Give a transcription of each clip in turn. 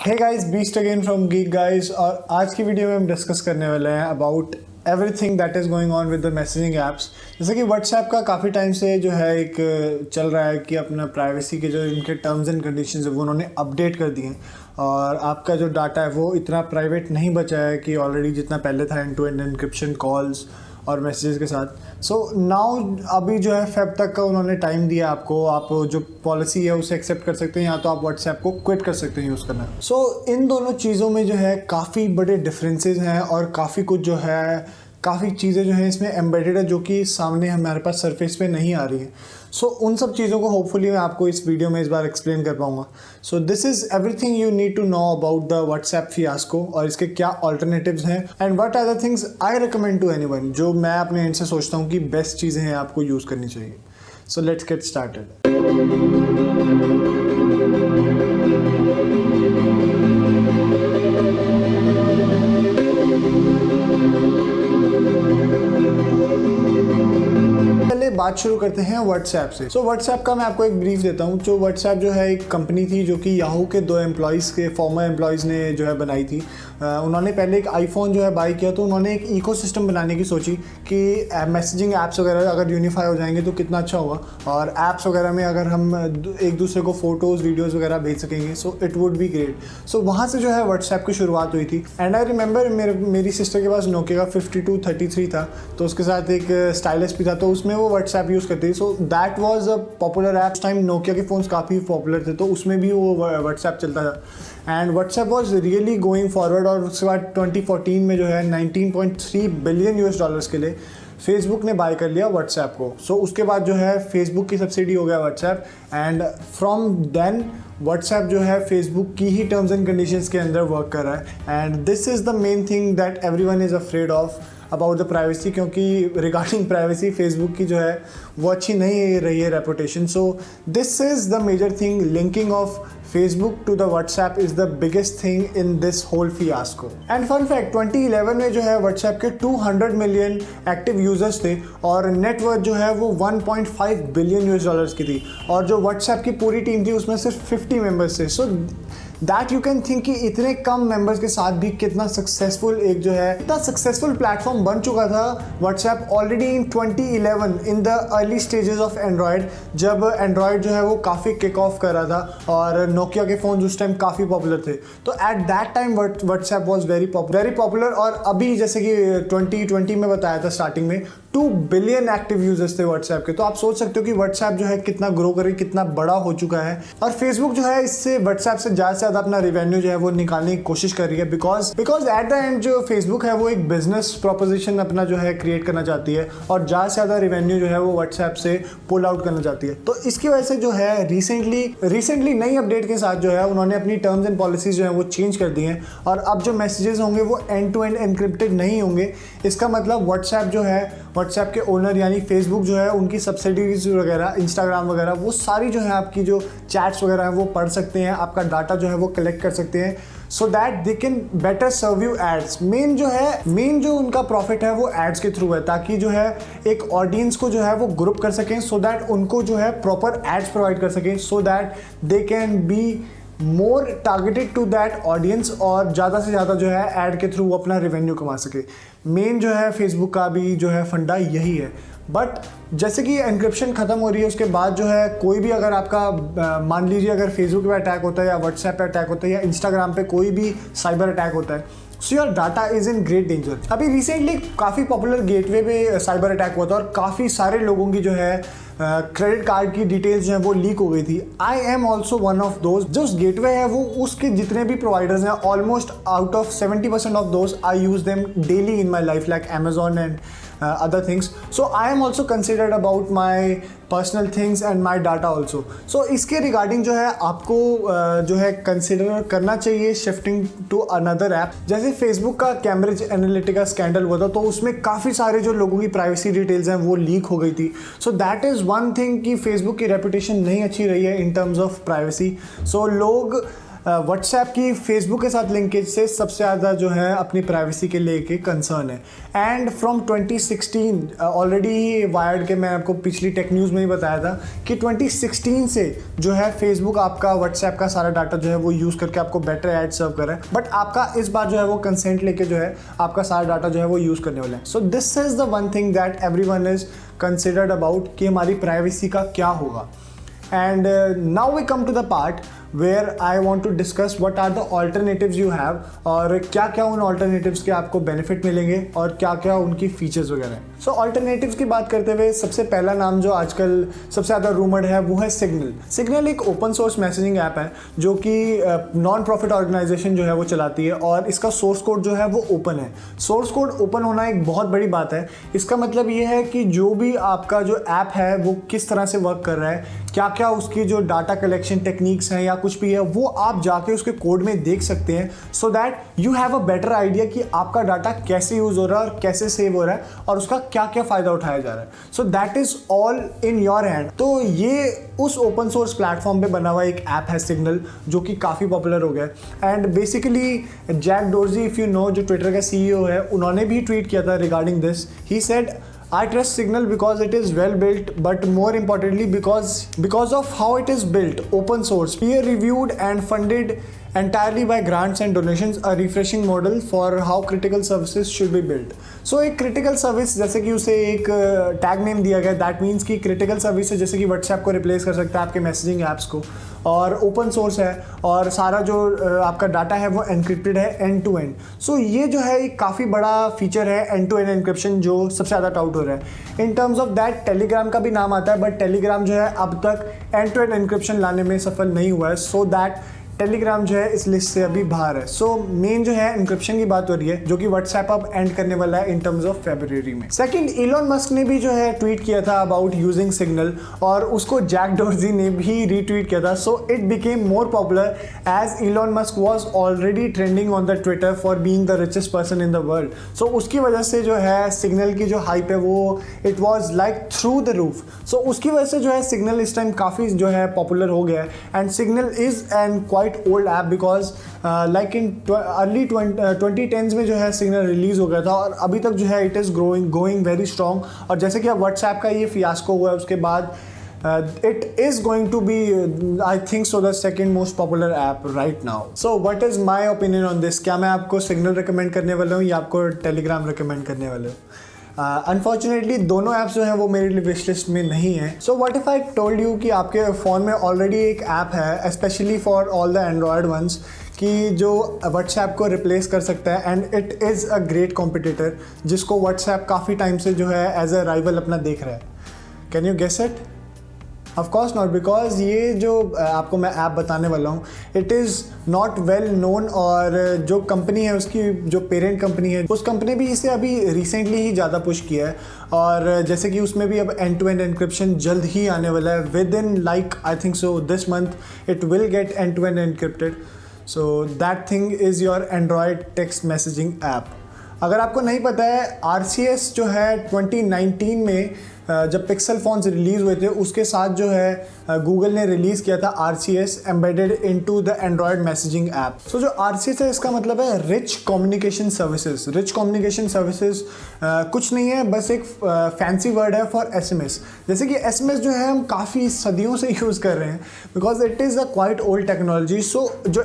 Hey guys, Beast again from Geek Guys. और आज की वीडियो में हम डिस्कस करने वाले हैं about everything that is going on with the messaging apps. जैसे कि व्हाट्सएप का काफ़ी टाइम से जो है एक चल रहा है कि अपना प्राइवेसी के जो इनके टर्म्स एंड कंडीशंस है वो उन्होंने अपडेट कर दिए हैं और आपका जो डाटा है वो इतना प्राइवेट नहीं बचा है कि ऑलरेडी जितना पहले था end to end encryption calls और मैसेजेस के साथ। सो नाउ अभी जो है फेब तक का उन्होंने टाइम दिया आपको, आप जो पॉलिसी है उसे एक्सेप्ट कर सकते हैं या तो आप व्हाट्सएप को क्विट कर सकते हैं यूज़ करना। सो इन दोनों चीज़ों में जो है काफ़ी बड़े डिफरेंसेस हैं और काफ़ी कुछ जो है काफ़ी चीज़ें जो हैं इसमें एम्बेडेड है जो कि सामने हमारे पास सरफेस पे नहीं आ रही है। सो उन सब चीज़ों को होपफुली मैं आपको इस वीडियो में इस बार एक्सप्लेन कर पाऊंगा। So this is everything you need to know about the WhatsApp fiasco और इसके क्या ऑल्टरनेटिव्स हैं and what are the things I recommend to anyone, जो मैं अपने एंड से सोचता हूँ कि बेस्ट चीज़ें हैं आपको यूज़ करनी चाहिए। So let's get started. बात शुरू करते हैं व्हाट्सएप से। सो व्हाट्सएप का मैं आपको एक ब्रीफ देता हूँ। जो व्हाट्सएप जो है एक कंपनी थी जो कि याहू के दो एम्प्लॉयज़ के फॉर्मर एम्प्लॉयज़ ने जो है बनाई थी। उन्होंने पहले एक आईफोन जो है बाई किया तो उन्होंने एक इकोसिस्टम बनाने की सोची कि मैसेजिंग ऐप्स वगैरह अगर यूनिफाई हो जाएंगे तो कितना अच्छा होगा और ऐप्स वगैरह में अगर हम एक दूसरे को फ़ोटोज़ वीडियोज़ वगैरह भेज सकेंगे so it would be great. So वहाँ से जो है व्हाट्सएप की शुरुआत हुई थी एंड आई रिमेंबर मेरी सिस्टर के पास नोकिया का 5233 था तो उसके साथ एक स्टाइलिश भी था तो उसमें वो व्हाट्सएप यूज़ करती थी। So that was a popular app. Time Nokia के फ़ोन्स काफ़ी पॉपुलर थे तो उसमें भी वो व्हाट्सएप चलता था and WhatsApp was really going forward. और उसके बाद 2014 में जो है 19.3 बिलियन यूएस डॉलर्स के लिए फेसबुक ने बाय कर लिया व्हाट्सएप को। सो उसके बाद जो है फेसबुक की सब्सिडी हो गया WhatsApp and from then WhatsApp जो है फेसबुक की ही टर्म्स एंड कंडीशंस के अंदर वर्क कर रहा है and this is the main thing that everyone is afraid of about the privacy, क्योंकि रिगार्डिंग प्राइवेसी फेसबुक की जो है वो अच्छी नहीं रही है reputation. So this is the major thing, linking of Facebook to the WhatsApp is the biggest thing in this whole fiasco. And fun fact, 2011 में जो है WhatsApp के 200 मिलियन एक्टिव यूजर्स थे और नेटवर्थ जो है वो 1.5 बिलियन यूएस डॉलर्स की थी और जो WhatsApp की पूरी टीम थी उसमें सिर्फ 50 मेंबर्स थे। So that you can think कि इतने कम मेंबर्स के साथ भी कितना सक्सेसफुल एक जो है इतना सक्सेसफुल प्लेटफॉर्म बन चुका था WhatsApp already in 2011 in the early stages of Android, जब एंड्रॉयड जो है वो काफ़ी किक ऑफ कर रहा था और नोकिया के फ़ोन उस टाइम काफ़ी पॉपुलर थे। तो at that time WhatsApp was very popular और अभी जैसे कि 2020 में बताया था स्टार्टिंग में 2 बिलियन एक्टिव यूजर्स थे व्हाट्सएप के। तो आप सोच सकते हो कि व्हाट्सएप जो है कितना ग्रो करे, कितना बड़ा हो चुका है और फेसबुक जो है इससे व्हाट्सएप से ज़्यादा से ज़्यादा अपना रेवेन्यू जो है वो निकालने की कोशिश कर रही है बिकॉज एट द एंड जो फेसबुक है वो एक बिजनेस प्रोपोजिशन अपना जो है क्रिएट करना चाहती है और ज़्यादा से ज़्यादा रेवेन्यू जो है वो व्हाट्सएप से पुल आउट करना चाहती है। तो इसकी वजह से जो है रिसेंटली नई अपडेट के साथ जो है उन्होंने अपनी टर्म्स एंड पॉलिसीज जो है वो चेंज कर दी हैं और अब जो मैसेजेस होंगे वो एंड टू एंड एनक्रिप्टेड नहीं होंगे। इसका मतलब व्हाट्सएप के ओनर यानी फेसबुक जो है उनकी सब्सिडीज वगैरह, इंस्टाग्राम वगैरह, वो सारी जो है आपकी जो चैट्स वगैरह है वो पढ़ सकते हैं, आपका डाटा जो है वो कलेक्ट कर सकते हैं so that they can better serve you ads. Main जो उनका प्रॉफिट है वो एड्स के थ्रू है ताकि जो है एक ऑडियंस को जो है वो ग्रुप कर सकें सो दैट उनको जो है प्रॉपर एड्स प्रोवाइड कर सकें so that they can be more targeted to that audience और ज़्यादा से ज़्यादा जो है ऐड के थ्रू अपना रेवेन्यू कमा सके। मेन जो है फेसबुक का भी जो है फंडा यही है। बट जैसे कि एन्क्रिप्शन ख़त्म हो रही है उसके बाद जो है कोई भी अगर आपका मान लीजिए अगर फेसबुक पे अटैक होता है या व्हाट्सएप पे अटैक होता है या इंस्टाग्राम पे कोई भी साइबर अटैक होता है so your data is in great danger. अभी रिसेंटली काफ़ी पॉपुलर गेटवे पे साइबर अटैक हुआ था और काफ़ी सारे लोगों की जो है क्रेडिट कार्ड की डिटेल्स जो है वो लीक हो गई थी। I am also one of those. जो गेटवे है वो उसके जितने भी प्रोवाइडर्स हैं almost out of 70% of those I use them daily in my life like Amazon and other things. So I am also considered about my personal things and my data also. So इसके regarding जो है आपको जो है consider करना चाहिए shifting to another app. जैसे Facebook का कैम्ब्रिज एनालिटिका स्कैंडल हुआ था तो उसमें काफ़ी सारे जो लोगों की प्राइवेसी डिटेल्स हैं वो लीक हो गई थी। So that is one thing कि फेसबुक की रेपुटेशन नहीं अच्छी रही है इन टर्म्स ऑफ प्राइवेसी। सो लोग व्हाट्सएप की फेसबुक के साथ लिंकेज से सबसे ज़्यादा जो है अपनी प्राइवेसी के लेके कंसर्न है। एंड फ्रॉम 2016 ऑलरेडी वायर्ड के मैं आपको पिछली टेक न्यूज़ में ही बताया था कि 2016 से जो है फेसबुक आपका व्हाट्सएप का सारा डाटा जो है वो यूज़ करके आपको बेटर एड सर्व कर रहा है, बट आपका इस बार जो है वो कंसेंट लेके जो है आपका सारा डाटा जो है वो यूज़ करने वाला है। सो this is the one thing that everyone is considered about कि हमारी प्राइवेसी का क्या होगा। And now we come to the part where I want to discuss what are the alternatives you have और क्या क्या उन alternatives के आपको benefit मिलेंगे और क्या क्या उनकी features वगैरह हैं। So alternatives की बात करते हुए सबसे पहला नाम जो आजकल सबसे ज़्यादा रूमर्ड है वो है सिग्नल। सिग्नल एक ओपन सोर्स मैसेजिंग ऐप है जो कि नॉन प्रॉफिट ऑर्गेनाइजेशन जो है वो चलाती है और इसका सोर्स कोड जो है वो ओपन है। सोर्स कोड ओपन होना एक बहुत बड़ी बात है। इसका मतलब ये है कि जो भी आपका जो ऐप है वो किस तरह से वर्क कर रहा है, क्या क्या उसकी जो डाटा कलेक्शन टेक्निक्स हैं या कुछ भी है वो आप जाके उसके कोड में देख सकते हैं, so that you have a better idea कि आपका डाटा कैसे यूज़ हो रहा है और कैसे सेव हो रहा है और उसका क्या क्या फ़ायदा उठाया जा रहा है। So that is all in your hand. तो ये उस ओपन सोर्स प्लेटफॉर्म पे बना हुआ एक ऐप है सिग्नल, जो कि काफ़ी पॉपुलर हो गया है। And basically Jack Dorsey, if you know, जो ट्विटर का CEO है, उन्होंने भी ट्वीट किया था regarding this. He said, I trust Signal because it is well built, but more importantly because of how it is built, open source, peer reviewed and funded entirely by grants and donations, a refreshing model for how critical services should be built. So एक critical service जैसे कि उसे एक tag name दिया गया, that means कि critical service है जैसे कि WhatsApp को रिप्लेस कर सकता है आपके मैसेजिंग ऐप्स को, और ओपन सोर्स है और सारा जो आपका डाटा है वो एनक्रिप्टेड है एंड टू एंड। सो ये जो है एक काफ़ी बड़ा फीचर है एंड टू एंड एनक्रिप्शन जो सबसे ज़्यादा टाउट हो रहा है। In terms of that Telegram का भी नाम आता है, बट टेलीग्राम जो है अब तक एंड टू एंड एनक्रिप्शन लाने में सफल नहीं हुआ है, सो दैट टेलीग्राम जो है इस लिस्ट से अभी बाहर है। सो मेन जो है एनक्रिप्शन की बात हो रही है जो कि व्हाट्सएप अब एंड करने वाला है इन टर्म्स ऑफ फरवरी में। सेकंड, इलॉन मस्क ने भी जो है ट्वीट किया था अबाउट यूजिंग सिग्नल और उसको जैक डोर्जी ने भी रीट्वीट किया था। So it became more popular as Elon Musk was already trending on the Twitter for being the richest person in the world. So उसकी वजह से जो है सिग्नल की जो हाइप है वो it was like through the roof. So उसकी वजह से जो है सिग्नल इस टाइम काफ़ी जो है पॉपुलर हो गया है and signal is an quite old app because like in early 2010s में जो है सिग्नल रिलीज़ हो गया था और अभी तक जो है it is going very strong. और जैसे कि अब व्हाट्सएप का ये फियास्को हुआ है उसके बाद it is going to be I think so the second most popular app right now. So what is my opinion on this? क्या मैं आपको सिग्नल रिकमेंड करने वाला हूँ या आपको टेलीग्राम रिकमेंड करने वाला हूँ? अनफॉर्चुनेटली दोनों ऐप्स जो हैं वो मेरे लिए विश लिस्ट में नहीं है। So what if I told you कि आपके फ़ोन में ऑलरेडी एक ऐप है specially for all the Android ones कि जो व्हाट्सएप को रिप्लेस कर सकता है and it is a great competitor जिसको व्हाट्सएप काफ़ी टाइम से जो है एज अ राइवल अपना देख रहा है। Can you guess it? Of course not, because ये जो आपको मैं ऐप बताने वाला हूँ it is not well known और जो कंपनी है उसकी जो पेरेंट कंपनी है उस कंपनी भी इसे अभी रिसेंटली ही ज़्यादा पुश किया है और जैसे कि उसमें भी अब एंड टू एंड एनक्रिप्शन जल्द ही आने वाला है। Within like I think so this month it will get end to end encrypted. So that thing is your Android text messaging app. अगर आपको नहीं पता है RCS जो है 2019 में जब पिक्सल फ़ोन्स रिलीज़ हुए थे उसके साथ जो है गूगल ने रिलीज़ किया था RCS embedded into the Android messaging app. So जो RCS है इसका मतलब है rich communication services. Rich communication services कुछ नहीं है, बस एक फैंसी वर्ड है फॉर SMS। जैसे कि SMS जो है हम काफ़ी सदियों से यूज़ कर रहे हैं because it is a quite old technology. So जो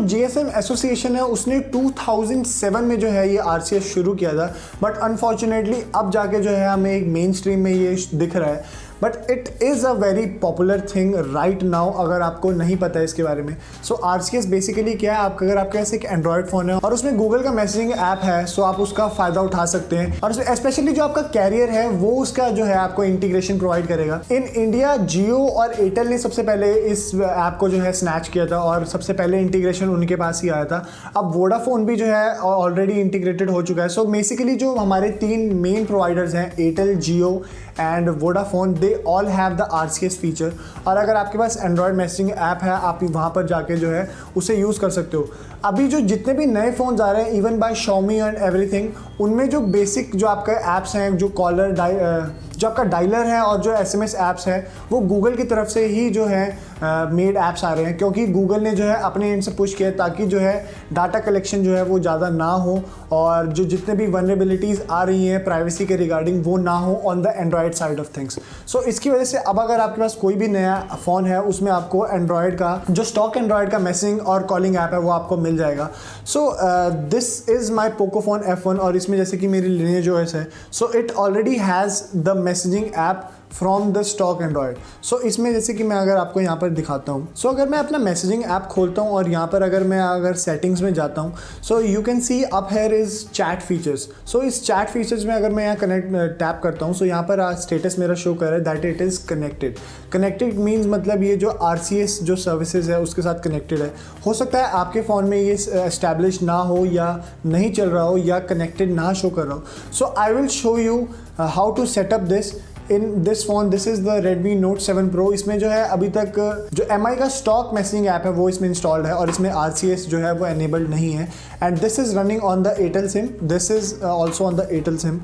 GSM एसोसिएशन है उसने 2007 में जो है ये RCS शुरू किया था, बट अनफॉर्चुनेटली अब जाके जो है हमें एक मेन स्ट्रीम में ये दिख रहा है, but it is a very popular thing right now अगर आपको नहीं पता है इसके बारे में। सो RCS बेसिकली क्या है, आपका अगर आपके पास एक एंड्रॉयड फ़ोन है और उसमें गूगल का मैसेजिंग ऐप है सो आप उसका फ़ायदा उठा सकते हैं और स्पेशली जो आपका कैरियर है वो उसका जो है आपको इंटीग्रेशन प्रोवाइड करेगा। इन इंडिया जियो और एयरटेल ने सबसे पहले इस ऐप को जो है स्नैच किया था और सबसे पहले इंटीग्रेशन उनके पास ही आया था। अब वोडाफोन भी जो है ऑलरेडी इंटीग्रेटेड हो चुका है। सो बेसिकली जो हमारे 3 मेन प्रोवाइडर्स हैं Airtel, Jio and Vodafone, they all have the RCS feature. और अगर आपके पास एंड्रॉयड मैसेजिंग ऐप है आप वहाँ पर जाके जो है उसे यूज़ कर सकते हो। अभी जो जितने भी नए फ़ोन्स आ रहे हैं even bye Xiaomi and everything, उनमें जो बेसिक जो आपके ऐप्स हैं जो जो आपका डायलर है और जो SMS ऐप्स है वो गूगल की तरफ से ही जो है मेड ऐप्स आ रहे हैं, क्योंकि गूगल ने जो है अपने एंड से पुश किया ताकि जो है डाटा कलेक्शन जो है वो ज़्यादा ना हो और जो जितने भी वनरेबिलिटीज़ आ रही हैं प्राइवेसी के रिगार्डिंग वो ना हो on the Android side of things. So इसकी वजह से अब अगर आपके पास कोई भी नया फ़ोन है उसमें आपको एंड्रॉयड का जो स्टॉक एंड्रॉयड का मैसेजिंग और कॉलिंग ऐप है वो आपको मिल जाएगा। सो दिस इज़ माई पोकोफोन F1 और इसमें जैसे कि मेरी Lineage OS है, so it already has the messaging app from the stock Android. So इसमें जैसे कि मैं अगर आपको यहाँ पर दिखाता हूँ, सो अगर मैं अपना मैसेजिंग ऐप खोलता हूँ और यहाँ पर अगर सेटिंग्स में जाता हूँ, so you can see up here is chat features. So इस चैट फीचर्स में अगर मैं यहाँ टैप करता हूँ, सो यहाँ पर स्टेटस मेरा शो कर रहा है that it is connected means मतलब ये जो RCS जो सर्विसेज है उसके साथ कनेक्टेड है। हो सकता है आपके फ़ोन में ये एस्टैब्लिश ना हो या नहीं चल रहा हो या कनेक्टेड ना शो कर रहा हो। So I will show you how to set up this in this phone. This is the Redmi Note 7 Pro। इसमें जो है अभी तक जो MI का स्टॉक मैसेजिंग ऐप है वो इसमें इंस्टॉल्ड है और इसमें RCS जो है वो एनेबल्ड नहीं है and this is running on the Airtel SIM. This is also on the Airtel SIM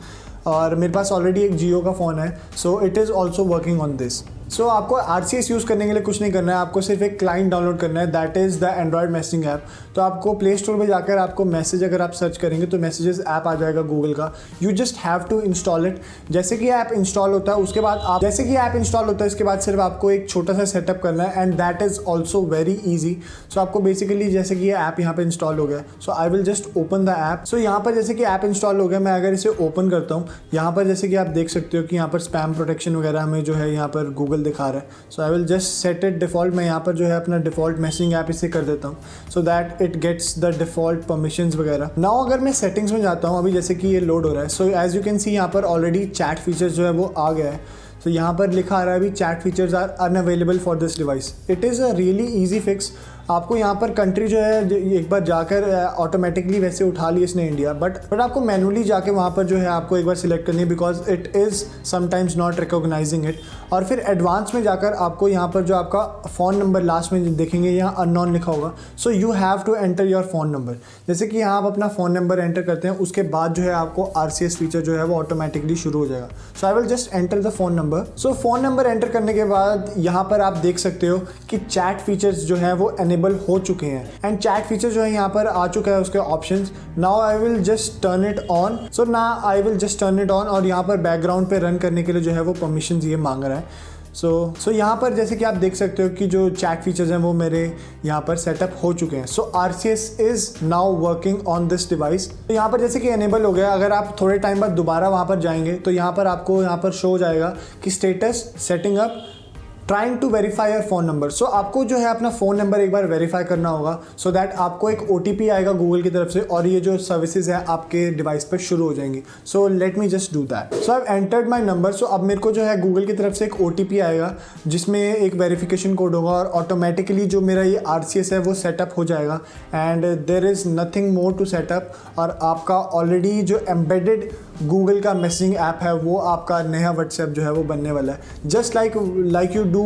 और मेरे पास ऑलरेडी एक जियो का फ़ोन है, so it is also working on this. So आपको RCS यूज़ करने के लिए कुछ नहीं करना है, आपको सिर्फ एक क्लाइंट डाउनलोड करना है that is the Android messaging app. तो आपको प्ले स्टोर में जाकर आपको मैसेज अगर आप सर्च करेंगे तो मैसेजेस ऐप आ जाएगा गूगल का। You just have to install it. जैसे कि ऐप इंस्टॉल होता है उसके बाद आप इसके बाद सिर्फ आपको एक छोटा सा सेटअप करना है and that is also very easy. So आपको बेसिकली जैसे कि ये ऐप यहाँ पे इंस्टॉल हो गया, so I will just open the app. So यहाँ पर जैसे कि ऐप इंस्टॉल हो गया, मैं अगर इसे ओपन करता हूँ, यहाँ पर जैसे कि आप देख सकते हो कि यहाँ पर स्पैम प्रोटेक्शन वगैरह हमें जो है यहाँ पर गूगल दिखा रहा है। So I will just set it default. मैं यहाँ पर जो है अपना डिफ़ॉल्ट मैसेजिंग ऐप इसे कर देता हूँ so that it gets the default permissions वगैरह। नाउ अगर मैं सेटिंग्स में जाता हूँ, अभी जैसे कि ये लोड हो रहा है, सो एज़ यू कैन सी यहाँ पर ऑलरेडी चैट फीचर्स जो है वो आ गया है। तो यहाँ पर लिखा आ रहा है अभी chat features are unavailable for this device. It is a really easy fix. आपको यहाँ पर कंट्री जो है एक बार जाकर ऑटोमेटिकली वैसे उठा ली इसने इंडिया, बट आपको मैनुअली जाके वहाँ पर जो है आपको एक बार सिलेक्ट करनी है because it is sometimes not recognising it. और फिर एडवांस में जाकर आपको यहाँ पर जो आपका फ़ोन नंबर लास्ट में देखेंगे यहाँ अननोन लिखा होगा, so you have to enter your phone number. जैसे कि यहाँ आप अपना फ़ोन नंबर एंटर करते हैं उसके बाद जो है आपको RCS फीचर जो है वो ऑटोमेटिकली शुरू हो जाएगा। So I will just enter the phone number. So phone number enter करने के बाद यहाँ पर आप देख सकते हो कि चैट फीचर्स जो है वो एनेबल हो चुके हैं एंड चैट फीचर जो है यहाँ पर आ चुका है उसके options. Now I will just turn it on. So now I will just turn it on और यहाँ पर बैकग्राउंड पे रन करने के लिए जो है वो परमिशंस ये मांग रहा है। सो यहाँ पर जैसे कि आप देख सकते हो कि जो चैट फीचर्स हैं वो मेरे यहाँ पर सेटअप हो चुके हैं। सो RCS is now working on this device. तो यहाँ पर जैसे कि एनेबल हो गया। अगर आप थोड़े टाइम बाद दोबारा वहाँ पर जाएंगे तो यहाँ पर आपको यहाँ पर शो हो जाएगा कि status setting up trying to verify your phone number. So आपको जो है अपना फ़ोन नंबर एक बार वेरीफाई करना होगा सो दैट आपको एक OTP आएगा गूगल की तरफ से और ये जो सर्विसेज है आपके डिवाइस पर शुरू हो जाएंगी। So let me just do that. So I entered my number. So अब मेरे को जो है गूगल की तरफ से एक OTP आएगा जिसमें एक वेरिफिकेशन कोड होगा और ऑटोमेटिकली जो मेरा ये RCS है वो सेटअप हो जाएगा and there is nothing more to setup. और आपका ऑलरेडी जो एम्बेडेड गूगल का मैसेजिंग ऐप है वो आपका नया व्हाट्सएप जो है वो बनने वाला है। Just like you do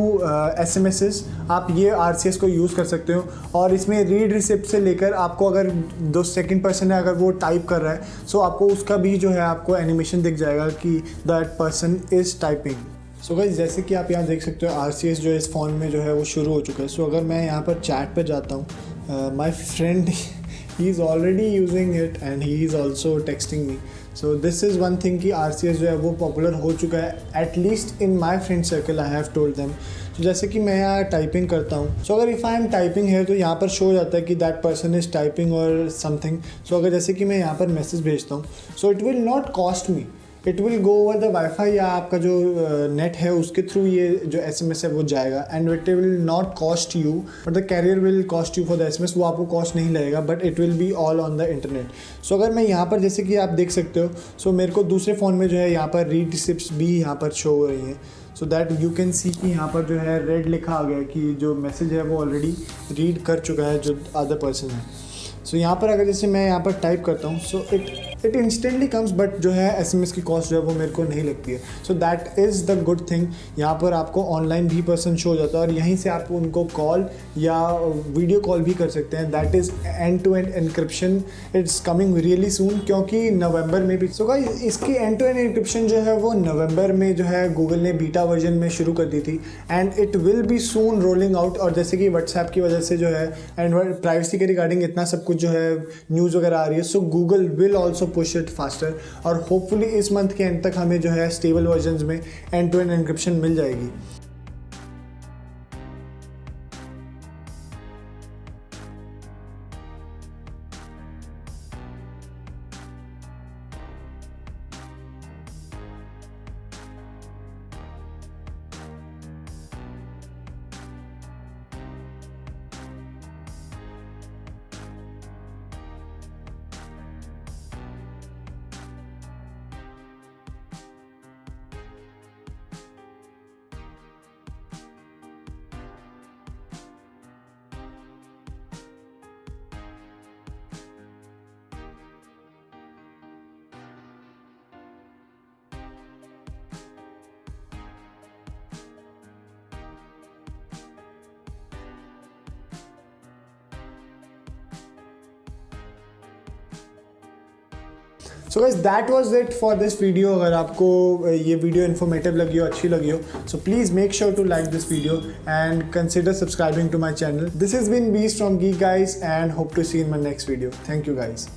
SMSs आप ये RCS को यूज़ कर सकते हो और इसमें रीड रिसिप्ट से लेकर आपको अगर जो सेकंड पर्सन है अगर वो टाइप कर रहा है सो आपको उसका भी जो है आपको एनिमेशन दिख जाएगा कि that person is typing. So guys जैसे कि आप यहाँ देख सकते हो RCS जो इस फ़ोन में जो है वो शुरू हो चुका है। सो अगर मैं यहाँ पर चैट पर जाता हूँ, my friend he is already using it and he is also texting me. So this is one thing कि RCS जो है वो पॉपुलर हो चुका है at least in my friend circle. I have told them. तो जैसे कि मैं यहाँ टाइपिंग करता हूँ, सो अगर इफ़ आई एम टाइपिंग है तो यहाँ पर शो हो जाता है कि दैट पर्सन इज़ टाइपिंग और समथिंग। सो अगर जैसे कि मैं यहाँ पर मैसेज भेजता हूँ so it will not cost me, it will go over the wifi या आपका जो नेट है उसके थ्रू ये जो SMS है वो जाएगा and it will not cost you but the carrier will cost you for the SMS। वो आपको कॉस्ट नहीं लगेगा but it will be all on the internet. So अगर मैं यहाँ पर जैसे कि आप देख सकते हो सो मेरे को दूसरे फ़ोन में जो है यहाँ पर रीड रिसिप्ट्स भी यहाँ पर शो हो रही हैं सो दैट यू कैन सी कि यहाँ पर जो है रेड लिखा आ गया कि जो मैसेज है वो ऑलरेडी रीड कर चुका है जो अदर पर्सन है। सो यहाँ पर अगर जैसे मैं यहाँ पर टाइप करता हूँ so it it instantly comes, but जो है SMS की कॉस्ट जो है वो मेरे को नहीं लगती है। So that is the good thing. यहाँ पर आपको ऑनलाइन भी पर्सन शो हो जाता है और यहीं से आप उनको कॉल या वीडियो कॉल भी कर सकते हैं। That is end to end encryption, it's coming really soon, क्योंकि नवंबर में भी। सो गाइस, इसकी एंड टू एंड एनक्रिप्शन जो है वो नवंबर में जो है गूगल ने बीटा वर्जन में शुरू कर दी थी, and it will B soon rolling out. और जैसे कि व्हाट्सएप की वजह से जो है एंड प्राइवेसी के रिगार्डिंग इतना सब कुछ जो है न्यूज़ वगैरह आ रही है, सो Google will also push it faster, और होपफुली इस मंथ के एंड तक हमें जो है स्टेबल वर्जन में एंड टू एंड एनक्रिप्शन मिल जाएगी। So guys, that was it for this video. अगर आपको ये वीडियो इन्फॉर्मेटिव लगी हो, अच्छी लगी हो, so please make sure to like this video and consider subscribing to my channel. This is been Beast from Geek Guys and hope to see you in my next video. Thank you guys.